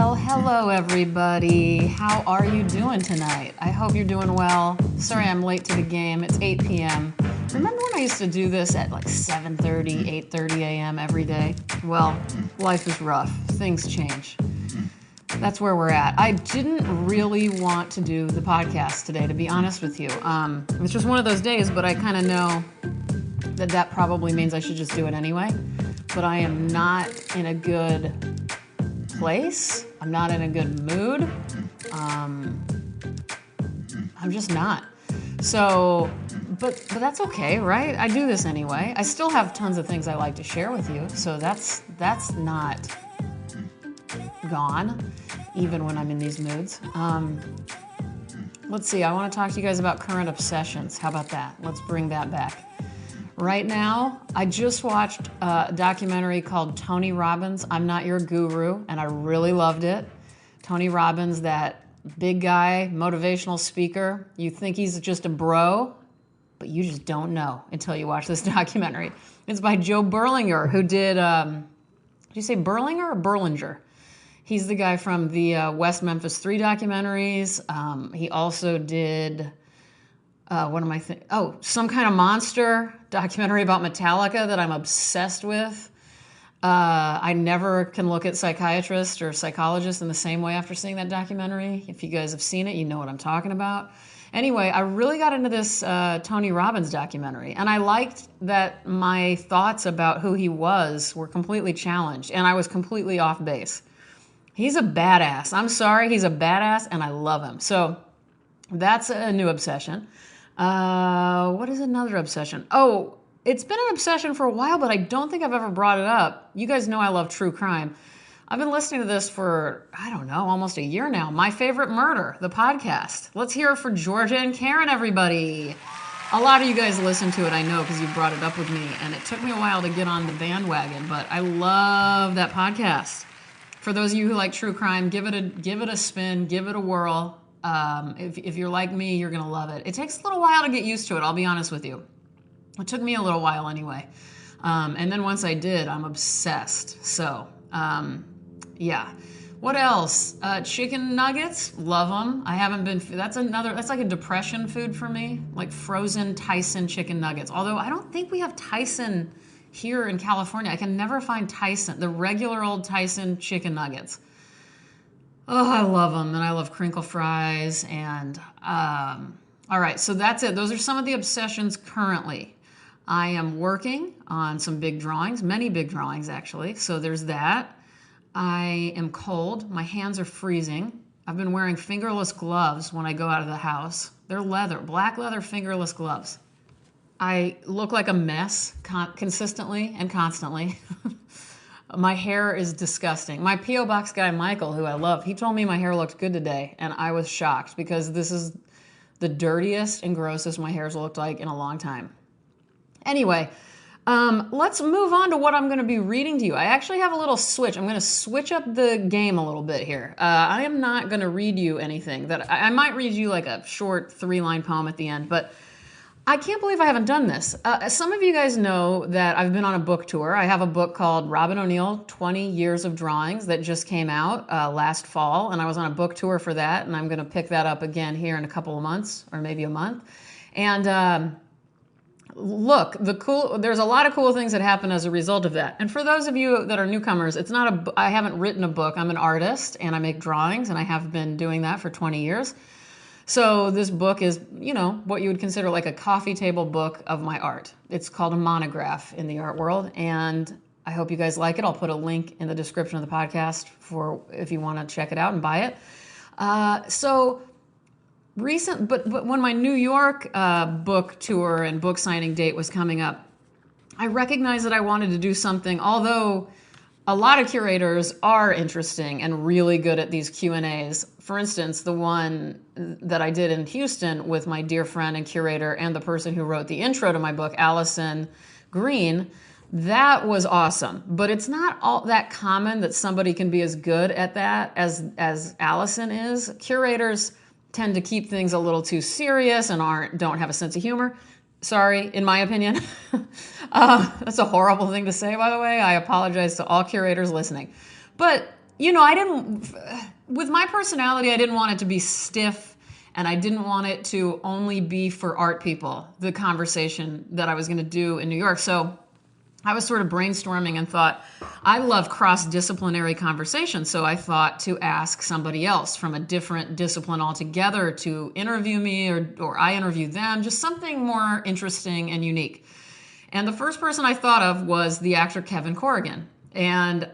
Well, hello everybody. How are you doing tonight? I hope you're doing well. Sorry I'm late to the game. It's 8 p.m. Remember when I used to do this at like 7:30, 8:30 a.m. every day? Well, life is rough. Things change. That's where we're at. I didn't really want to do the podcast today, to be honest with you. It's just one of those days, but I kind of know that probably means I should just do it anyway. But I am not in a good place. I'm not in a good mood. I'm just not. So, but that's okay, right? I do this anyway. I still have tons of things I like to share with you, so that's not gone, even when I'm in these moods. Let's see, I want to talk to you guys about current obsessions. How about that? Let's bring that back. Right now, I just watched a documentary called Tony Robbins, I'm Not Your Guru, and I really loved it. Tony Robbins, that big guy, motivational speaker. You think he's just a bro, but you just don't know until you watch this documentary. It's by Joe Berlinger, who did you say Berlinger or Berlinger? He's the guy from the West Memphis 3 documentaries. He also did... what am I thinking? Oh, Some Kind of Monster documentary about Metallica that I'm obsessed with. I never can look at psychiatrists or psychologists in the same way after seeing that documentary. If you guys have seen it, you know what I'm talking about. Anyway, I really got into this Tony Robbins documentary, and I liked that my thoughts about who he was were completely challenged, and I was completely off base. He's a badass. I'm sorry, he's a badass, and I love him. So that's a new obsession. What is another obsession? Oh, it's been an obsession for a while, but I don't think I've ever brought it up. You guys know I love true crime. I've been listening to this for, I don't know, almost a year now. My Favorite Murder, the podcast. Let's hear it for Georgia and Karen, everybody. A lot of you guys listen to it, I know, because you brought it up with me, and it took me a while to get on the bandwagon, but I love that podcast. For those of you who like true crime, give it a spin, give it a whirl. If you're like me, you're going to love it. It takes a little while to get used to it, I'll be honest with you. It took me a little while anyway. And then once I did, I'm obsessed. So, yeah. What else? Chicken nuggets, love them. I haven't been, that's like a depression food for me, like frozen Tyson chicken nuggets. Although I don't think we have Tyson here in California. I can never find Tyson, the regular old Tyson chicken nuggets. Oh, I love them, and I love crinkle fries, and all right, so that's it. Those are some of the obsessions currently. I am working on some big drawings, many big drawings, actually, so there's that. I am cold. My hands are freezing. I've been wearing fingerless gloves when I go out of the house. They're leather, black leather fingerless gloves. I look like a mess consistently and constantly. My hair is disgusting. My P.O. Box guy, Michael, who I love, he told me my hair looked good today, and I was shocked because this is the dirtiest and grossest my hair's looked like in a long time. Anyway, let's move on to what I'm going to be reading to you. I actually have a little switch. I'm going to switch up the game a little bit here. I am not going to read you anything. I might read you like a short 3-line poem at the end, but I can't believe I haven't done this. Some of you guys know that I've been on a book tour. I have a book called Robyn O'Neill, 20 Years of Drawings that just came out last fall, and I was on a book tour for that, and I'm going to pick that up again here in a couple of months, or maybe a month. And look, there's a lot of cool things that happen as a result of that. And for those of you that are newcomers, I haven't written a book. I'm an artist, and I make drawings, and I have been doing that for 20 years. So this book is, what you would consider like a coffee table book of my art. It's called a monograph in the art world, and I hope you guys like it. I'll put a link in the description of the podcast for if you want to check it out and buy it. But when my New York book tour and book signing date was coming up, I recognized that I wanted to do something, although a lot of curators are interesting and really good at these Q&As. For instance, the one that I did in Houston with my dear friend and curator and the person who wrote the intro to my book, Allison Green, that was awesome. But it's not all that common that somebody can be as good at that as Allison is. Curators tend to keep things a little too serious and don't have a sense of humor. Sorry, in my opinion. That's a horrible thing to say, by the way. I apologize to all curators listening. But I didn't, with my personality, I didn't want it to be stiff, and I didn't want it to only be for art people, the conversation that I was going to do in New York. So I was sort of brainstorming and thought, I love cross-disciplinary conversations, so I thought to ask somebody else from a different discipline altogether to interview me, or I interview them, just something more interesting and unique. And the first person I thought of was the actor Kevin Corrigan. And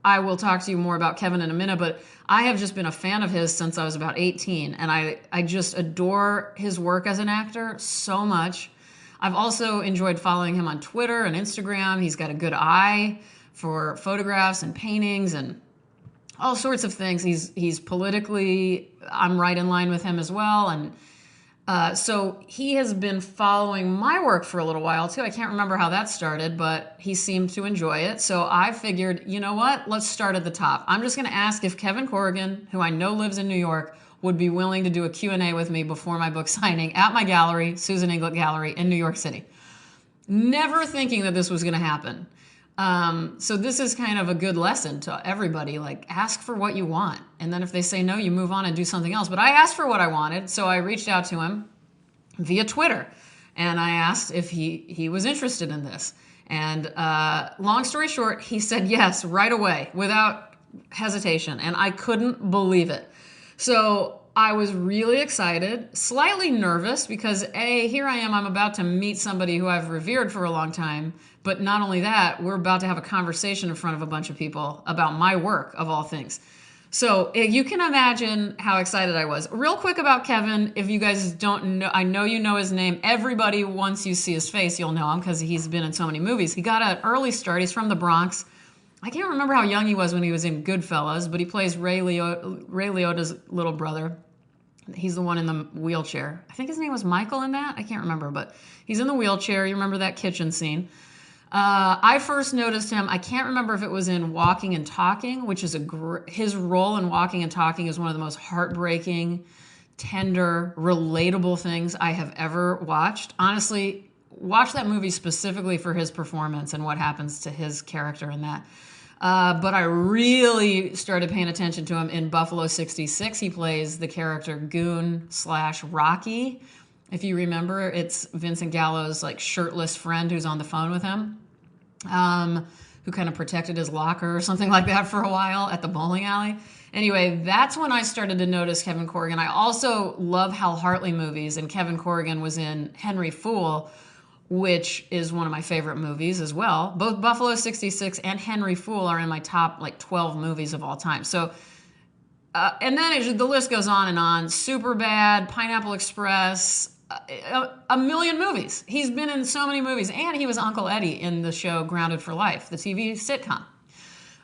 I will talk to you more about Kevin in a minute, but I have just been a fan of his since I was about 18, and I just adore his work as an actor so much. I've also enjoyed following him on Twitter and Instagram. He's got a good eye for photographs and paintings and all sorts of things. He's politically, I'm right in line with him as well. And so he has been following my work for a little while too. I can't remember how that started, but he seemed to enjoy it. So I figured, you know what? Let's start at the top. I'm just going to ask if Kevin Corrigan, who I know lives in New York, would be willing to do a Q&A with me before my book signing at my gallery, Susan Inglett Gallery in New York City. Never thinking that this was going to happen. So this is kind of a good lesson to everybody, like ask for what you want. And then if they say no, you move on and do something else. But I asked for what I wanted, so I reached out to him via Twitter. And I asked if he was interested in this. And long story short, he said yes right away without hesitation. And I couldn't believe it. So I was really excited, slightly nervous because here I am, I'm about to meet somebody who I've revered for a long time. But not only that, we're about to have a conversation in front of a bunch of people about my work, of all things. So you can imagine how excited I was. Real quick about Kevin, if you guys don't know, I know you know his name. Everybody, once you see his face, you'll know him because he's been in so many movies. He got an early start. He's from the Bronx. I can't remember how young he was when he was in Goodfellas, but he plays Ray Liotta's little brother. He's the one in the wheelchair. I think his name was Michael in that. I can't remember, but he's in the wheelchair. You remember that kitchen scene. I first noticed him, I can't remember if it was in Walking and Talking, which is his role in Walking and Talking is one of the most heartbreaking, tender, relatable things I have ever watched. Honestly, watch that movie specifically for his performance and what happens to his character in that. But I really started paying attention to him in Buffalo 66. He plays the character Goon/Rocky. If you remember, it's Vincent Gallo's like shirtless friend who's on the phone with him, who kind of protected his locker or something like that for a while at the bowling alley. Anyway, that's when I started to notice Kevin Corrigan. I also love Hal Hartley movies, and Kevin Corrigan was in Henry Fool, which is one of my favorite movies as well. Both Buffalo 66 and Henry Fool are in my top 12 movies of all time. So, and then the list goes on and on. Superbad, Pineapple Express, a million movies. He's been in so many movies, and he was Uncle Eddie in the show Grounded for Life, the TV sitcom.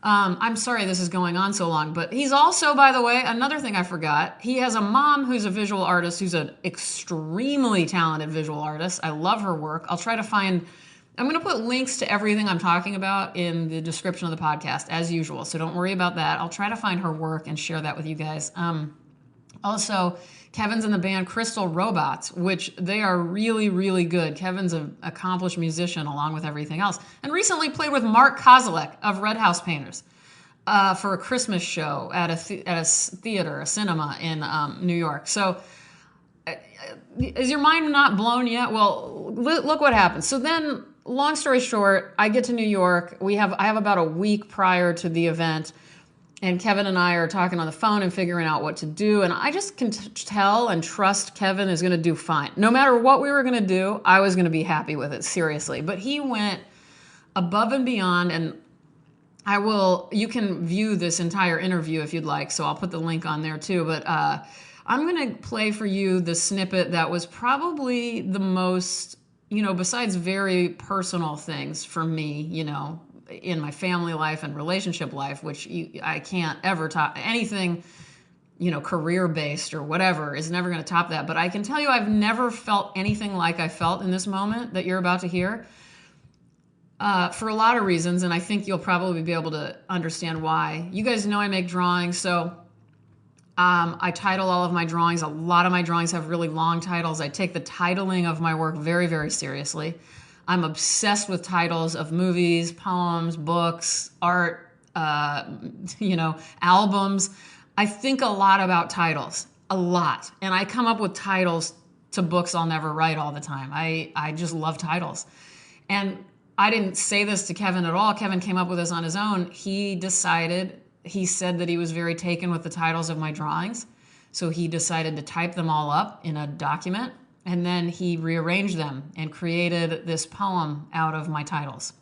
I'm sorry this is going on so long, but he's also, by the way, another thing I forgot, he has a mom who's a visual artist, who's an extremely talented visual artist. I love her work. I'm going to put links to everything I'm talking about in the description of the podcast, as usual, so don't worry about that. I'll try to find her work and share that with you guys. Also, Kevin's in the band Crystal Robots, which they are really, really good. Kevin's an accomplished musician along with everything else. And recently played with Mark Kozilek of Red House Painters for a Christmas show at a theater, a cinema in New York. So is your mind not blown yet? Well, look what happens. So then, long story short, I get to New York. I have about a week prior to the event. And Kevin and I are talking on the phone and figuring out what to do. And I just can tell and trust Kevin is going to do fine. No matter what we were going to do, I was going to be happy with it, seriously. But he went above and beyond. And you can view this entire interview if you'd like. So I'll put the link on there too. But I'm going to play for you the snippet that was probably the most, besides very personal things for me, in my family life and relationship life, which I can't ever top anything, career-based or whatever is never going to top that. But I can tell you I've never felt anything like I felt in this moment that you're about to hear for a lot of reasons, and I think you'll probably be able to understand why. You guys know I make drawings, so I title all of my drawings. A lot of my drawings have really long titles. I take the titling of my work very, very seriously. I'm obsessed with titles of movies, poems, books, art, albums. I think a lot about titles, a lot. And I come up with titles to books I'll never write all the time. I just love titles. And I didn't say this to Kevin at all. Kevin came up with this on his own. He said that he was very taken with the titles of my drawings. So he decided to type them all up in a document. And then he rearranged them and created this poem out of my titles.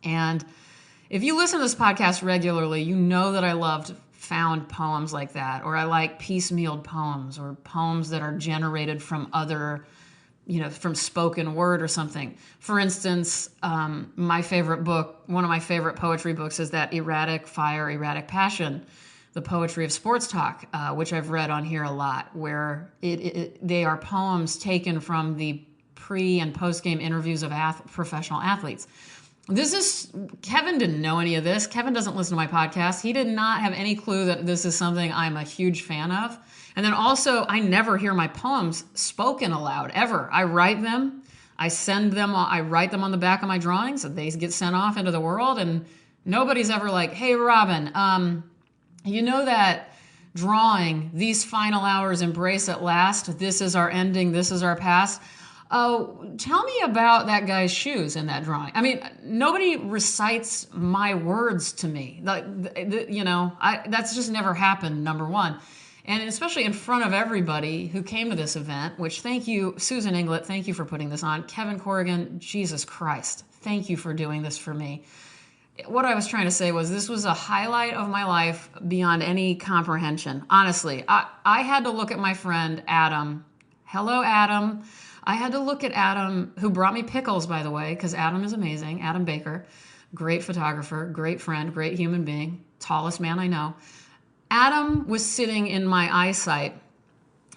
And if you listen to this podcast regularly, you know that I loved found poems like that, or I like piecemealed poems, or poems that are generated from other, from spoken word or something. For instance, my favorite book, one of my favorite poetry books, is that Erratic Fire, Erratic Passion, the poetry of sports talk, which I've read on here a lot, where they are poems taken from the pre and post game interviews of professional athletes. Kevin didn't know any of this. Kevin doesn't listen to my podcast. He did not have any clue that this is something I'm a huge fan of. And then also, I never hear my poems spoken aloud, ever. I write them, I write them on the back of my drawings, and they get sent off into the world, and nobody's ever like, hey, Robyn, you know that drawing, these final hours embrace at last, this is our ending, this is our past. Oh, tell me about that guy's shoes in that drawing. I mean, nobody recites my words to me. That's just never happened, number one. And especially in front of everybody who came to this event, which thank you, Susan Inglett, thank you for putting this on. Kevin Corrigan, Jesus Christ, thank you for doing this for me. What I was trying to say was this was a highlight of my life beyond any comprehension. Honestly, I had to look at my friend Adam. Hello, Adam. I had to look at Adam, who brought me pickles, by the way, because Adam is amazing. Adam Baker, great photographer, great friend, great human being, tallest man I know. Adam was sitting in my eyesight,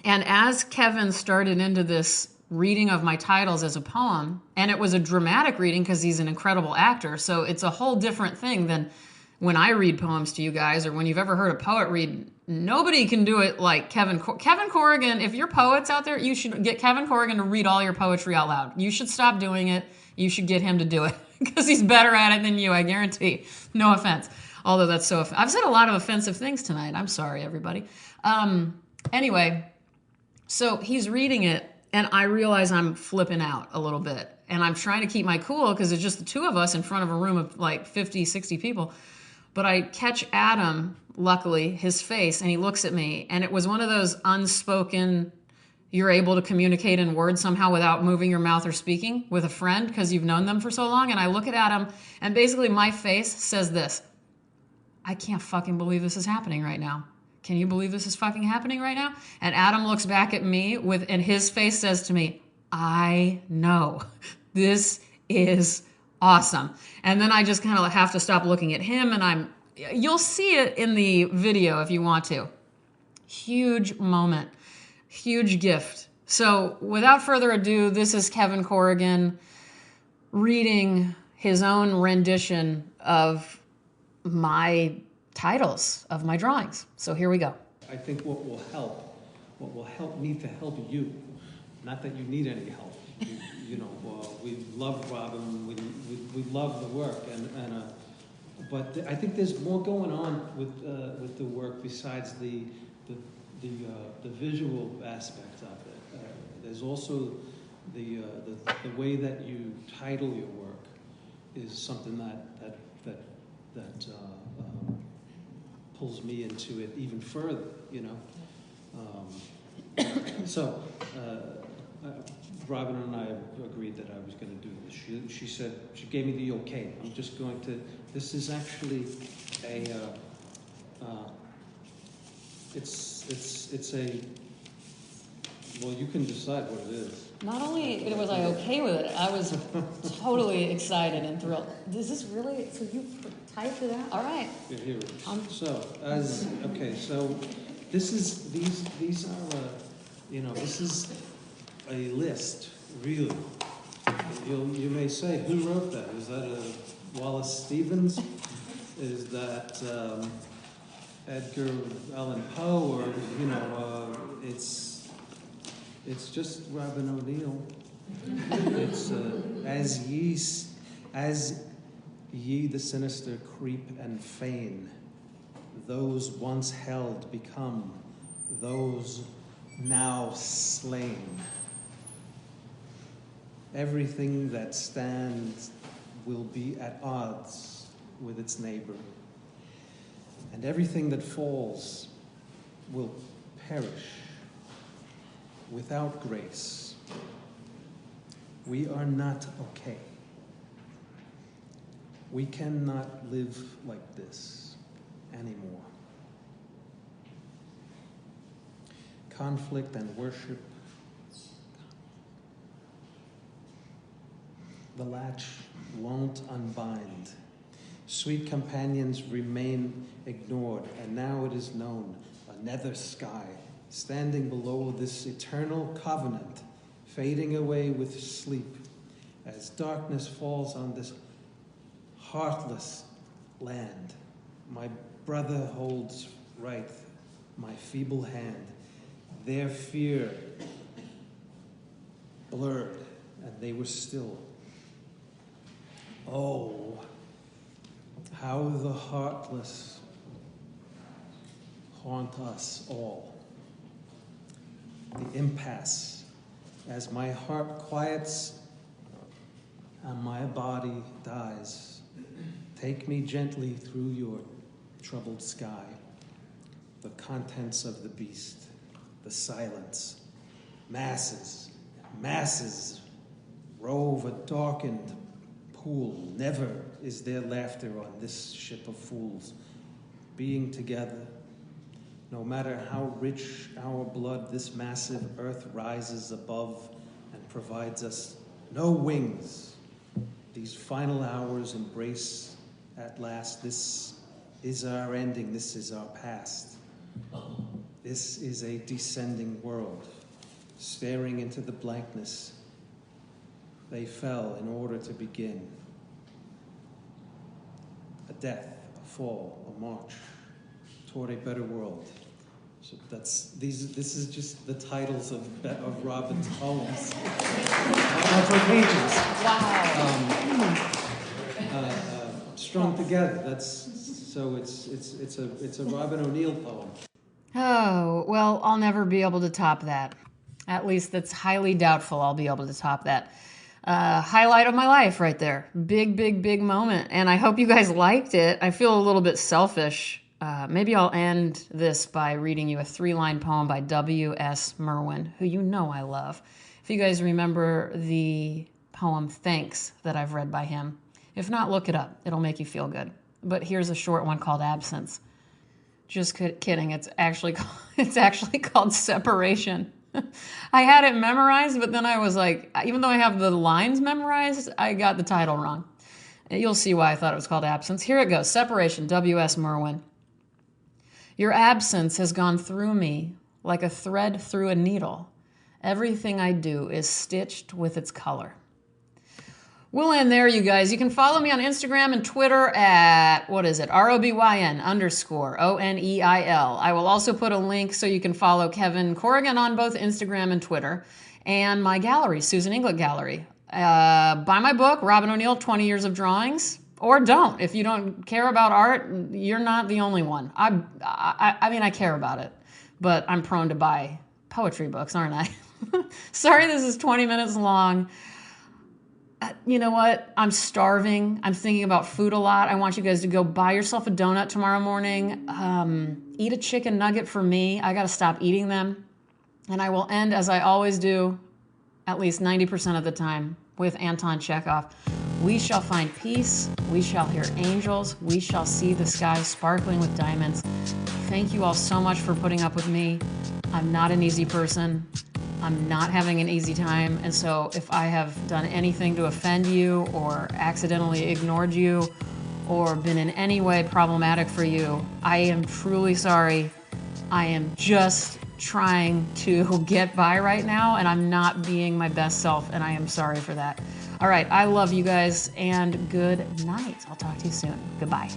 and as Kevin started into this reading of my titles as a poem, and it was a dramatic reading because he's an incredible actor, so it's a whole different thing than when I read poems to you guys, or when you've ever heard a poet read. Nobody can do it like Kevin Corrigan. If you're poets out there, you should get Kevin Corrigan to read all your poetry out loud. You should stop doing it. You should get him to do it because he's better at it than you, I guarantee. No offense. Although that's so I've said a lot of offensive things tonight. I'm sorry, everybody. Anyway, so he's reading it, and I realize I'm flipping out a little bit. And I'm trying to keep my cool because it's just the two of us in front of a room of like 50, 60 people. But I catch Adam, luckily, his face, and he looks at me. And it was one of those unspoken, you're able to communicate in words somehow without moving your mouth or speaking with a friend because you've known them for so long. And I look at Adam, and basically my face says this: I can't fucking believe this is happening right now. Can you believe this is fucking happening right now? And Adam looks back at me and his face says to me, I know. This is awesome. And then I just kind of have to stop looking at him, and you'll see it in the video if you want to. Huge moment, huge gift. So without further ado, this is Kevin Corrigan reading his own rendition of my titles of my drawings. So here we go. I think what will help me to help you, not that you need any help. We love Robyn, we love the work, but I think there's more going on with the work besides the visual aspect of it. There's also the way that you title your work is something that pulls me into it even further. So. Robyn and I agreed that I was going to do this. She said, she gave me the okay. I'm just going to, this is actually it's a, well, you can decide what it is. Not only was I okay with it, I was totally excited and thrilled. Is this really, so you typed it out? All right. Here it is. So this is, these are, this is a list, really. You may say, who wrote that? Is that Wallace Stevens? Is that Edgar Allan Poe? Or it's just Robyn O'Neill. It's as Ye the sinister creep and feign, those once held become those now slain. Everything that stands will be at odds with its neighbor, and everything that falls will perish without grace. We are not okay. We cannot live like this anymore. Conflict and worship, the latch won't unbind. Sweet companions remain ignored, and now it is known, a nether sky, standing below this eternal covenant, fading away with sleep, as darkness falls on this heartless land. My brother holds right my feeble hand. Their fear blurred, and they were still. Oh, how the heartless haunt us all. The impasse, as my heart quiets and my body dies. Take me gently through your troubled sky, the contents of the beast, the silence, masses, masses rove a darkened pool. Never is there laughter on this ship of fools. Being together, no matter how rich our blood, this massive earth rises above and provides us no wings. These final hours embrace at last. This is our ending. This is our past. This is a descending world. Staring into the blankness, they fell in order to begin. A death, a fall, a march toward a better world. So this is just the titles of Robyn's poems. For pages. Wow. Strung together. It's a Robyn O'Neill poem. Oh, well, I'll never be able to top that. At least that's highly doubtful I'll be able to top that. Highlight of my life right there. Big, big, big moment. And I hope you guys liked it. I feel a little bit selfish. Maybe I'll end this by reading you a 3-line poem by W.S. Merwin, who you know I love. If you guys remember the poem Thanks that I've read by him. If not, look it up. It'll make you feel good. But here's a short one called Absence. Just kidding. It's actually called Separation. I had it memorized, but then I was like, even though I have the lines memorized, I got the title wrong. You'll see why I thought it was called Absence. Here it goes. Separation, W.S. Merwin. Your absence has gone through me like a thread through a needle. Everything I do is stitched with its color. We'll end there, you guys. You can follow me on Instagram and Twitter at, ROBYN_ONEIL. I will also put a link so you can follow Kevin Corrigan on both Instagram and Twitter. And my gallery, Susan Inglet Gallery. Buy my book, Robyn O'Neill, 20 Years of Drawings. Or don't. If you don't care about art, you're not the only one. I mean, I care about it. But I'm prone to buy poetry books, aren't I? Sorry this is 20 minutes long. You know what? I'm starving. I'm thinking about food a lot. I want you guys to go buy yourself a donut tomorrow morning. Eat a chicken nugget for me. I got to stop eating them. And I will end, as I always do, at least 90% of the time, with Anton Chekhov. We shall find peace. We shall hear angels. We shall see the sky sparkling with diamonds. Thank you all so much for putting up with me. I'm not an easy person. I'm not having an easy time, and so if I have done anything to offend you or accidentally ignored you or been in any way problematic for you, I am truly sorry. I am just trying to get by right now, and I'm not being my best self, and I am sorry for that. All right, I love you guys, and good night. I'll talk to you soon. Goodbye.